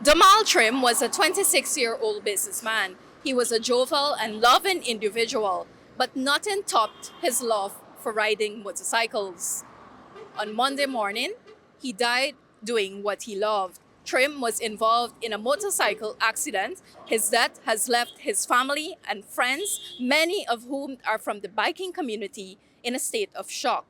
Domall Trim was a 26-year-old businessman. He was a jovial and loving individual, but nothing topped his love for riding motorcycles. On Monday morning, he died doing what he loved. Trim was involved in a motorcycle accident. His death has left his family and friends, many of whom are from the biking community, in a state of shock.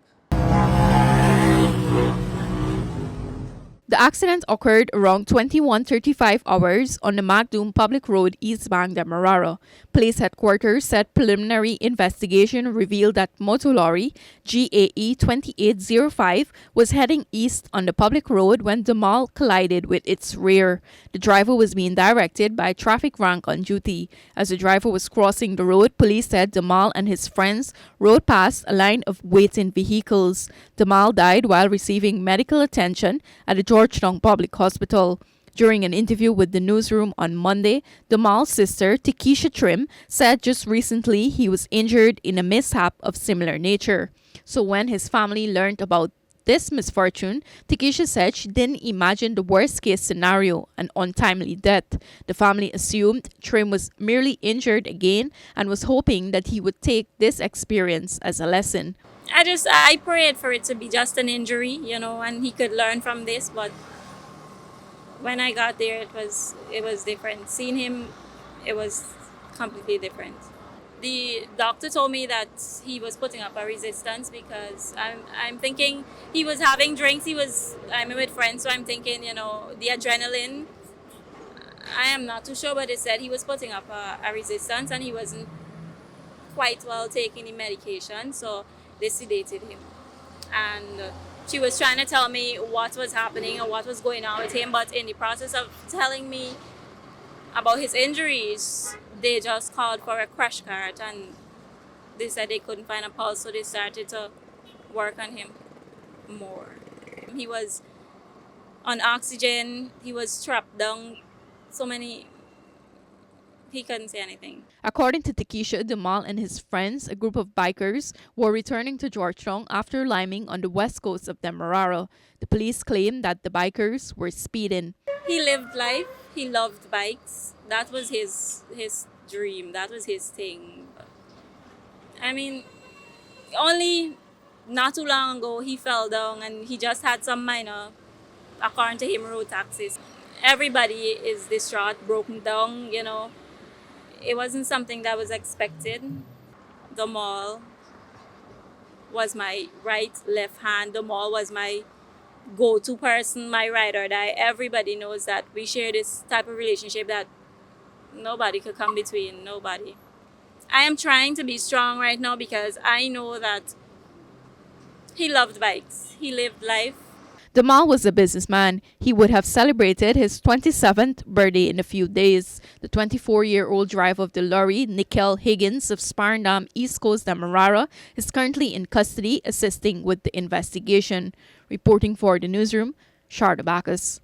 The accident occurred around 21:35 hours on the McDoom Public Road, East Bank Demerara. Police headquarters said preliminary investigation revealed that motor lorry GAE 2805 was heading east on the public road when Domall collided with its rear. The driver was being directed by a traffic rank on duty. As the driver was crossing the road, police said Domall and his friends rode past a line of waiting vehicles. Domall died while receiving medical attention at the Georgetown Public Hospital. During an interview with the newsroom on Monday, Domall's sister, Takesha Trim, said just recently he was injured in a mishap of similar nature. So when his family learned about this misfortune, Takesha said she didn't imagine the worst case scenario, an untimely death. The family assumed Trim was merely injured again and was hoping that he would take this experience as a lesson. I prayed for it to be just an injury, and he could learn from this. But when I got there, it was different. Seeing him, it was completely different. The doctor told me that he was putting up a resistance because I'm thinking he was having drinks. I'm with friends, so I'm thinking, the adrenaline. I am not too sure, but they said he was putting up a resistance and he wasn't quite well taking the medication, so they sedated him. And she was trying to tell me what was happening and what was going on with him, but in the process of telling me about his injuries, they just called for a crash cart and they said they couldn't find a pulse, so they started to work on him more. He was on oxygen, he was strapped down, he couldn't say anything. According to Takesha, Domall and his friends, a group of bikers, were returning to Georgetown after liming on the west coast of Demerara. The police claimed that the bikers were speeding. He lived life. He loved bikes. That was his dream. That was his thing. I mean, only not too long ago, he fell down and he just had some minor, according to him, road taxes. Everybody is distraught, broken down, It wasn't something that was expected. Domall was my right, left hand. Domall was my go-to person, my ride or die. Everybody knows that we share this type of relationship that nobody could come between, nobody. I am trying to be strong right now because I know that he loved bikes. He lived life. Domall was a businessman. He would have celebrated his 27th birthday in a few days. The 24-year-old driver of the lorry, Nickel Higgins of Sparndam, East Coast Demerara, is currently in custody assisting with the investigation. Reporting for the newsroom, Sharda Bacchus.